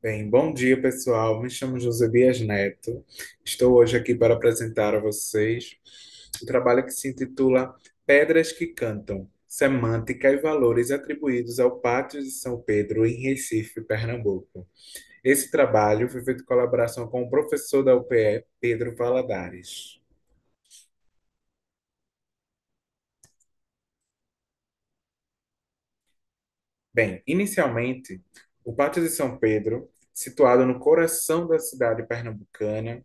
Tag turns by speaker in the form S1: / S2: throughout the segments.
S1: Bem, bom dia, pessoal. Me chamo José Bias Neto. Estou hoje aqui para apresentar a vocês um trabalho que se intitula Pedras que Cantam, Semântica e Valores Atribuídos ao Pátio de São Pedro, em Recife, Pernambuco. Esse trabalho foi feito em colaboração com o professor da UPE, Pedro Valadares. Bem, inicialmente, o Pátio de São Pedro, situado no coração da cidade pernambucana,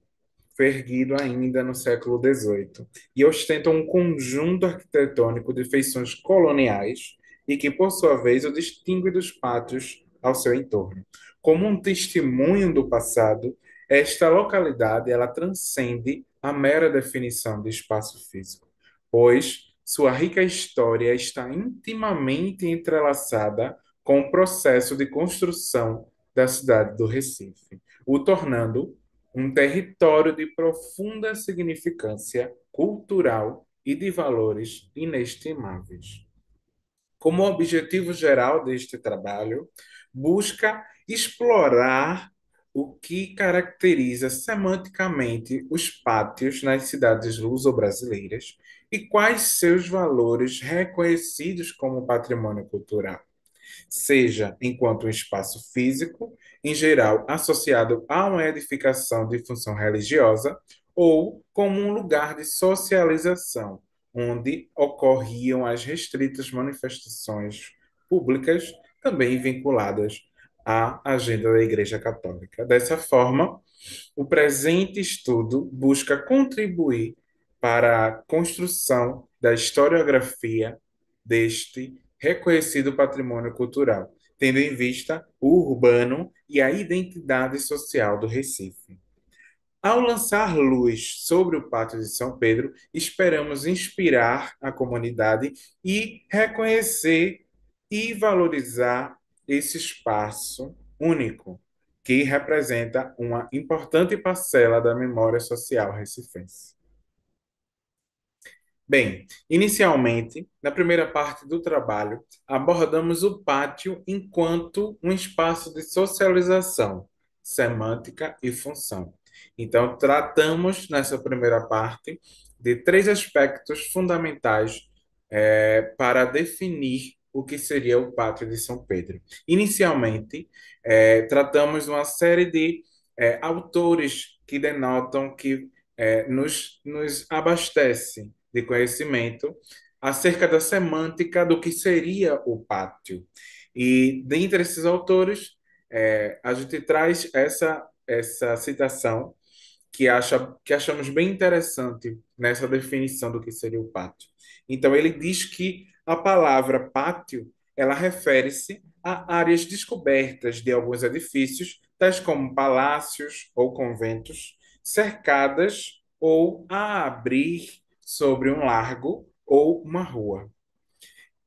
S1: foi erguido ainda no século XVIII e ostenta um conjunto arquitetônico de feições coloniais e que, por sua vez, o distingue dos pátios ao seu entorno. Como um testemunho do passado, esta localidade ela transcende a mera definição de espaço físico, pois sua rica história está intimamente entrelaçada com o processo de construção da cidade do Recife, o tornando um território de profunda significância cultural e de valores inestimáveis. Como objetivo geral deste trabalho, busca explorar o que caracteriza semanticamente os pátios nas cidades luso-brasileiras e quais seus valores reconhecidos como patrimônio cultural, seja enquanto um espaço físico, em geral associado a uma edificação de função religiosa, ou como um lugar de socialização, onde ocorriam as restritas manifestações públicas, também vinculadas à agenda da Igreja Católica. Dessa forma, o presente estudo busca contribuir para a construção da historiografia deste reconhecido patrimônio cultural, tendo em vista o urbano e a identidade social do Recife. Ao lançar luz sobre o Pátio de São Pedro, esperamos inspirar a comunidade e reconhecer e valorizar esse espaço único, que representa uma importante parcela da memória social recifense. Bem, inicialmente, na primeira parte do trabalho, abordamos o pátio enquanto um espaço de socialização, semântica e função. Então, tratamos nessa primeira parte de três aspectos fundamentais para definir o que seria o pátio de São Pedro. Inicialmente, tratamos uma série de autores que denotam que nos abastece de conhecimento acerca da semântica do que seria o pátio. E dentre esses autores, a gente traz essa citação que achamos bem interessante nessa definição do que seria o pátio. Então, ele diz que a palavra pátio, ela refere-se a áreas descobertas de alguns edifícios, tais como palácios ou conventos, cercadas ou a abrir sobre um largo ou uma rua,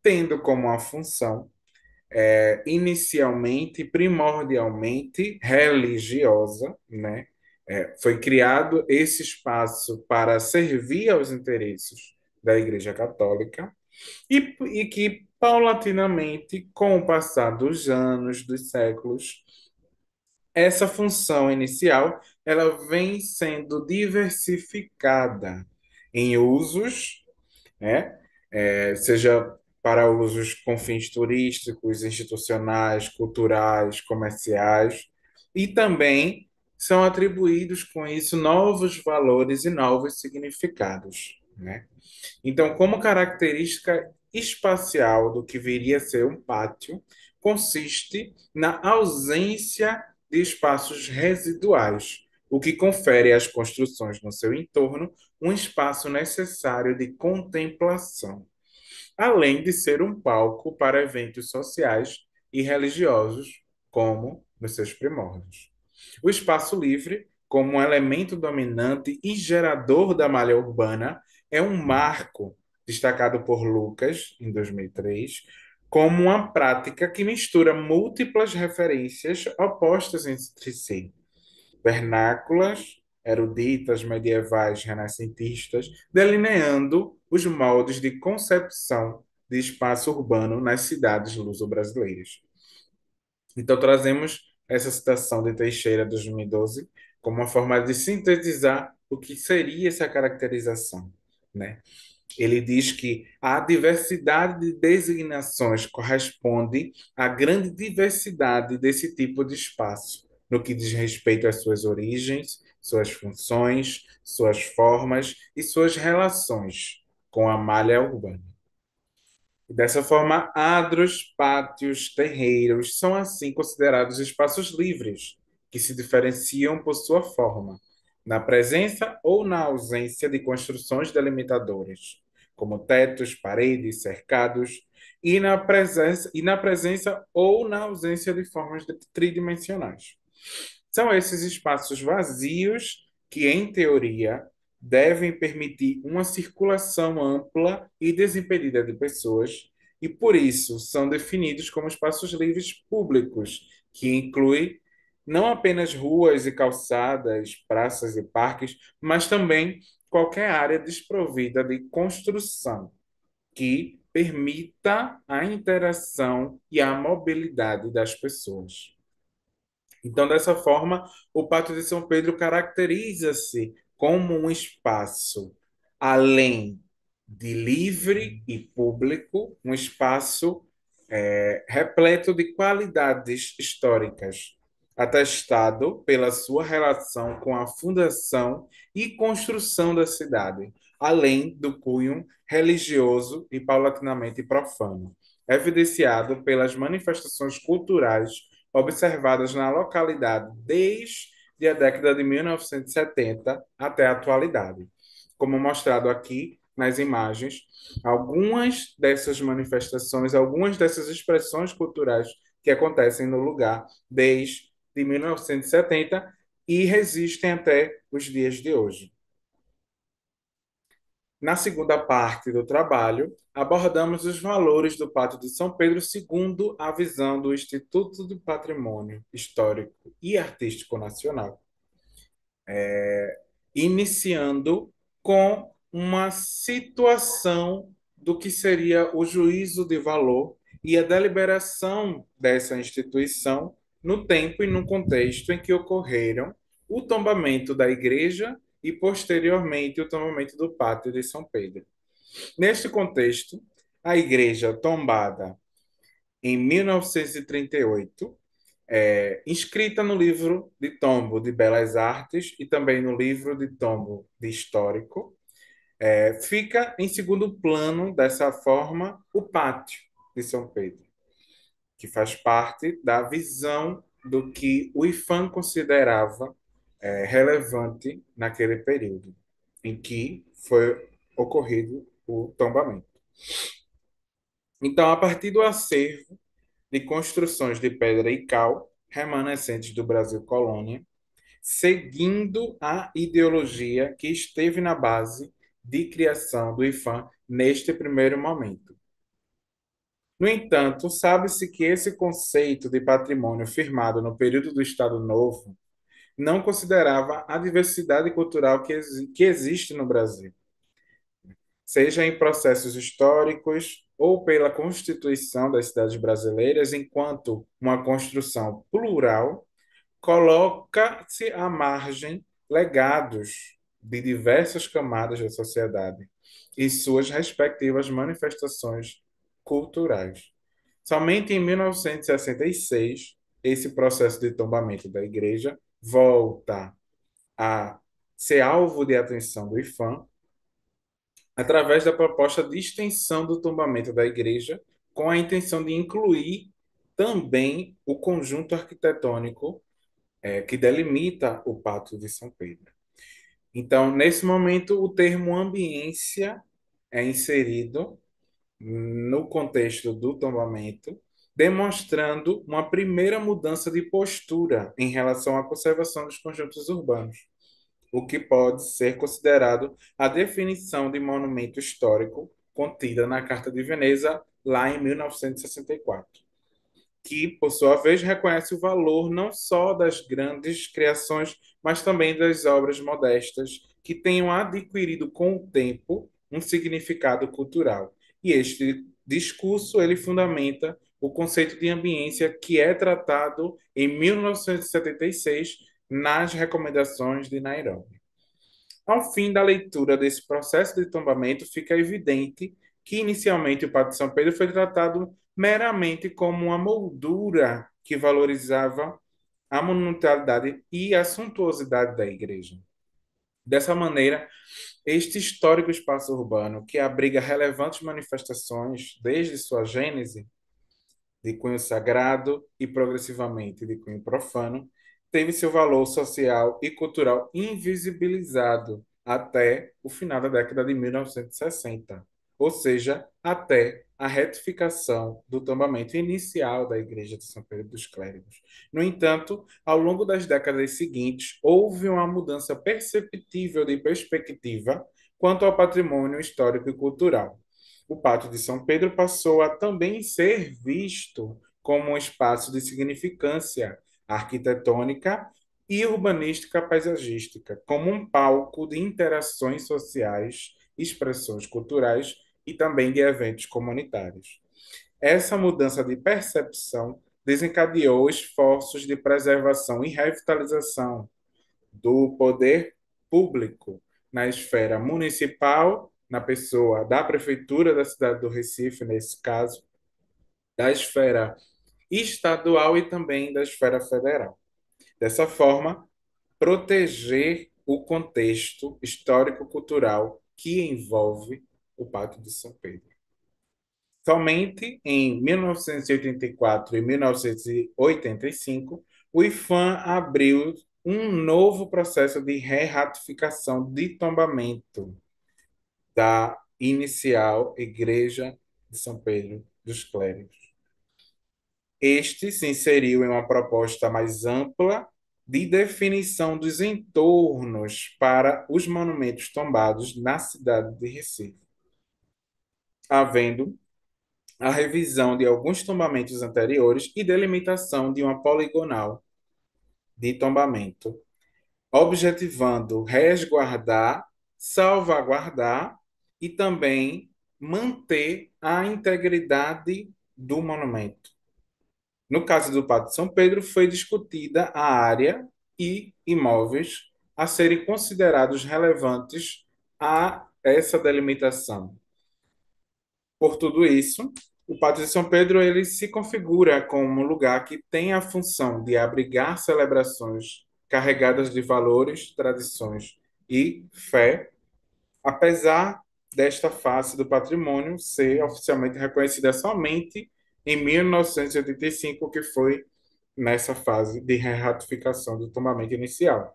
S1: tendo como a função inicialmente, primordialmente religiosa, né? Foi criado esse espaço para servir aos interesses da Igreja Católica e que, paulatinamente, com o passar dos anos, dos séculos, essa função inicial ela vem sendo diversificada em usos, né? Seja para usos com fins turísticos, institucionais, culturais, comerciais, e também são atribuídos com isso novos valores e novos significados, né? Então, como característica espacial do que viria a ser um pátio, consiste na ausência de espaços residuais, o que confere às construções no seu entorno um espaço necessário de contemplação, além de ser um palco para eventos sociais e religiosos, como nos seus primórdios. O espaço livre, como um elemento dominante e gerador da malha urbana, é um marco destacado por Lucas, em 2003, como uma prática que mistura múltiplas referências opostas entre si, vernáculas, eruditas, medievais, renascentistas, delineando os moldes de concepção de espaço urbano nas cidades luso-brasileiras. Então, trazemos essa citação de Teixeira, de 2012, como uma forma de sintetizar o que seria essa caracterização, né? Ele diz que a diversidade de designações corresponde à grande diversidade desse tipo de espaço, no que diz respeito às suas origens, suas funções, suas formas e suas relações com a malha urbana. Dessa forma, adros, pátios, terreiros são assim considerados espaços livres, que se diferenciam por sua forma, na presença ou na ausência de construções delimitadoras, como tetos, paredes, cercados, e na presença ou na ausência de formas tridimensionais. São esses espaços vazios que, em teoria, devem permitir uma circulação ampla e desimpedida de pessoas, e por isso são definidos como espaços livres públicos, que inclui não apenas ruas e calçadas, praças e parques, mas também qualquer área desprovida de construção que permita a interação e a mobilidade das pessoas. Então, dessa forma, o Pátio de São Pedro caracteriza-se como um espaço além de livre e público, um espaço repleto de qualidades históricas, atestado pela sua relação com a fundação e construção da cidade, além do cunho religioso e paulatinamente profano, evidenciado pelas manifestações culturais observadas na localidade desde a década de 1970 até a atualidade. Como mostrado aqui nas imagens, algumas dessas manifestações, algumas dessas expressões culturais que acontecem no lugar desde 1970 e resistem até os dias de hoje. Na segunda parte do trabalho, abordamos os valores do Pátio de São Pedro segundo a visão do Instituto do Patrimônio Histórico e Artístico Nacional, iniciando com uma situação do que seria o juízo de valor e a deliberação dessa instituição no tempo e no contexto em que ocorreram o tombamento da igreja e, posteriormente, o tombamento do Pátio de São Pedro. Neste contexto, a igreja tombada em 1938, inscrita no livro de tombo de Belas Artes e também no livro de tombo de Histórico, fica em segundo plano, dessa forma, o Pátio de São Pedro, que faz parte da visão do que o IPHAN considerava relevante naquele período em que foi ocorrido o tombamento. Então, a partir do acervo de construções de pedra e cal remanescentes do Brasil colônia, seguindo a ideologia que esteve na base de criação do IPHAN neste primeiro momento. No entanto, sabe-se que esse conceito de patrimônio firmado no período do Estado Novo não considerava a diversidade cultural que existe no Brasil, seja em processos históricos ou pela constituição das cidades brasileiras, enquanto uma construção plural coloca-se à margem legados de diversas camadas da sociedade e suas respectivas manifestações culturais. Somente em 1966, esse processo de tombamento da igreja volta a ser alvo de atenção do IPHAN através da proposta de extensão do tombamento da igreja, com a intenção de incluir também o conjunto arquitetônico que delimita o Pátio de São Pedro. Então, nesse momento, o termo ambiência é inserido no contexto do tombamento, demonstrando uma primeira mudança de postura em relação à conservação dos conjuntos urbanos, o que pode ser considerado a definição de monumento histórico contida na Carta de Veneza, lá em 1964, que, por sua vez, reconhece o valor não só das grandes criações, mas também das obras modestas que tenham adquirido com o tempo um significado cultural. E este discurso ele fundamenta o conceito de ambiência que é tratado em 1976 nas recomendações de Nairobi. Ao fim da leitura desse processo de tombamento, fica evidente que inicialmente o Pacto de São Pedro foi tratado meramente como uma moldura que valorizava a monumentalidade e a suntuosidade da igreja. Dessa maneira, este histórico espaço urbano, que abriga relevantes manifestações desde sua gênese, de cunho sagrado e progressivamente de cunho profano, teve seu valor social e cultural invisibilizado até o final da década de 1960, ou seja, até a retificação do tombamento inicial da Igreja de São Pedro dos Clérigos. No entanto, ao longo das décadas seguintes, houve uma mudança perceptível de perspectiva quanto ao patrimônio histórico e cultural. O Pátio de São Pedro passou a também ser visto como um espaço de significância arquitetônica e urbanística paisagística, como um palco de interações sociais, expressões culturais e também de eventos comunitários. Essa mudança de percepção desencadeou esforços de preservação e revitalização do poder público na esfera municipal, na pessoa da prefeitura da cidade do Recife, nesse caso, da esfera estadual e também da esfera federal. Dessa forma, proteger o contexto histórico-cultural que envolve o Pacto de São Pedro. Somente em 1984 e 1985, o IFAM abriu um novo processo de re-ratificação de tombamento da inicial Igreja de São Pedro dos Clérigos. Este se inseriu em uma proposta mais ampla de definição dos entornos para os monumentos tombados na cidade de Recife, havendo a revisão de alguns tombamentos anteriores e delimitação de uma poligonal de tombamento, objetivando resguardar, salvaguardar e também manter a integridade do monumento. No caso do Pátio de São Pedro, foi discutida a área e imóveis a serem considerados relevantes a essa delimitação. Por tudo isso, o Pátio de São Pedro ele se configura como um lugar que tem a função de abrigar celebrações carregadas de valores, tradições e fé, apesar desta face do patrimônio ser oficialmente reconhecida somente em 1985, que foi nessa fase de ratificação do tombamento inicial.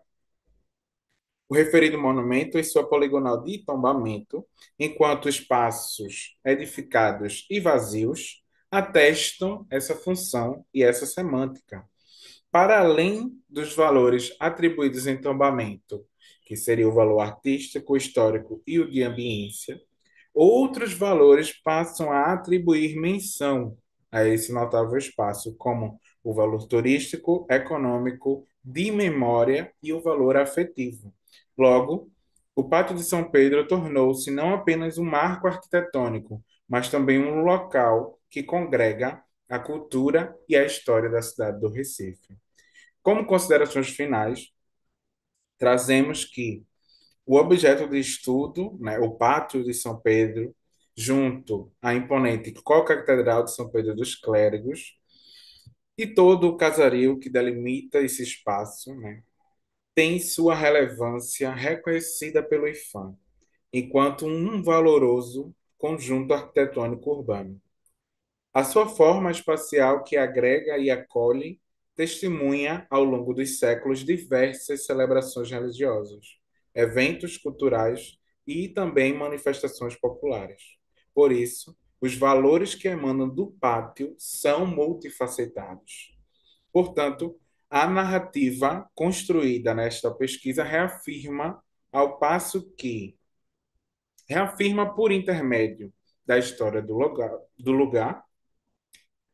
S1: O referido monumento e sua poligonal de tombamento, enquanto espaços edificados e vazios, atestam essa função e essa semântica. Para além dos valores atribuídos em tombamento, que seria o valor artístico, histórico e o de ambiência, outros valores passam a atribuir menção a esse notável espaço, como o valor turístico, econômico, de memória e o valor afetivo. Logo, o Pátio de São Pedro tornou-se não apenas um marco arquitetônico, mas também um local que congrega a cultura e a história da cidade do Recife. Como considerações finais, trazemos que o objeto de estudo, né, o Pátio de São Pedro, junto à imponente Co-Catedral de São Pedro dos Clérigos, e todo o casario que delimita esse espaço, né, tem sua relevância reconhecida pelo IFAM, enquanto um valoroso conjunto arquitetônico urbano. A sua forma espacial que agrega e acolhe testemunha ao longo dos séculos diversas celebrações religiosas, eventos culturais e também manifestações populares. Por isso, os valores que emanam do pátio são multifacetados. Portanto, a narrativa construída nesta pesquisa reafirma, ao passo que reafirma por intermédio da história do lugar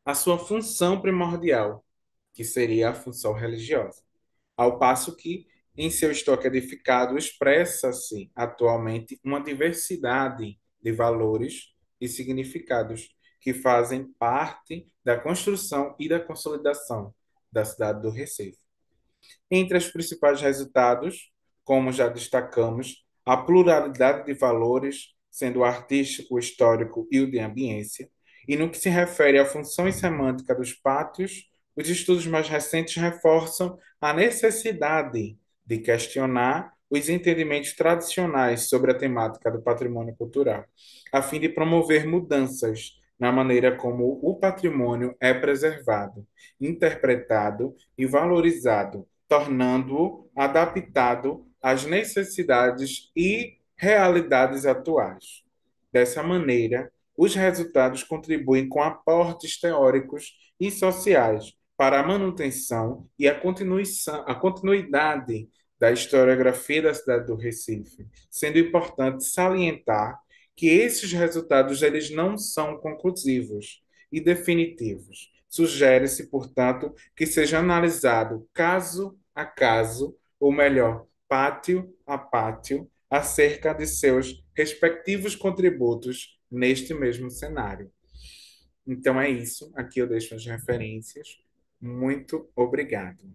S1: a sua função primordial, que seria a função religiosa. Ao passo que, em seu estoque edificado, expressa-se atualmente uma diversidade de valores e significados que fazem parte da construção e da consolidação da cidade do Recife. Entre os principais resultados, como já destacamos, a pluralidade de valores, sendo o artístico, o histórico e o de ambiência, e no que se refere à função e semântica dos pátios, os estudos mais recentes reforçam a necessidade de questionar os entendimentos tradicionais sobre a temática do patrimônio cultural, a fim de promover mudanças na maneira como o patrimônio é preservado, interpretado e valorizado, tornando-o adaptado às necessidades e realidades atuais. Dessa maneira, os resultados contribuem com aportes teóricos e sociais para a manutenção e a continuidade da historiografia da cidade do Recife, sendo importante salientar que esses resultados eles não são conclusivos e definitivos. Sugere-se, portanto, que seja analisado caso a caso, ou melhor, pátio a pátio, acerca de seus respectivos contributos neste mesmo cenário. Então é isso. Aqui eu deixo as referências. Muito obrigado.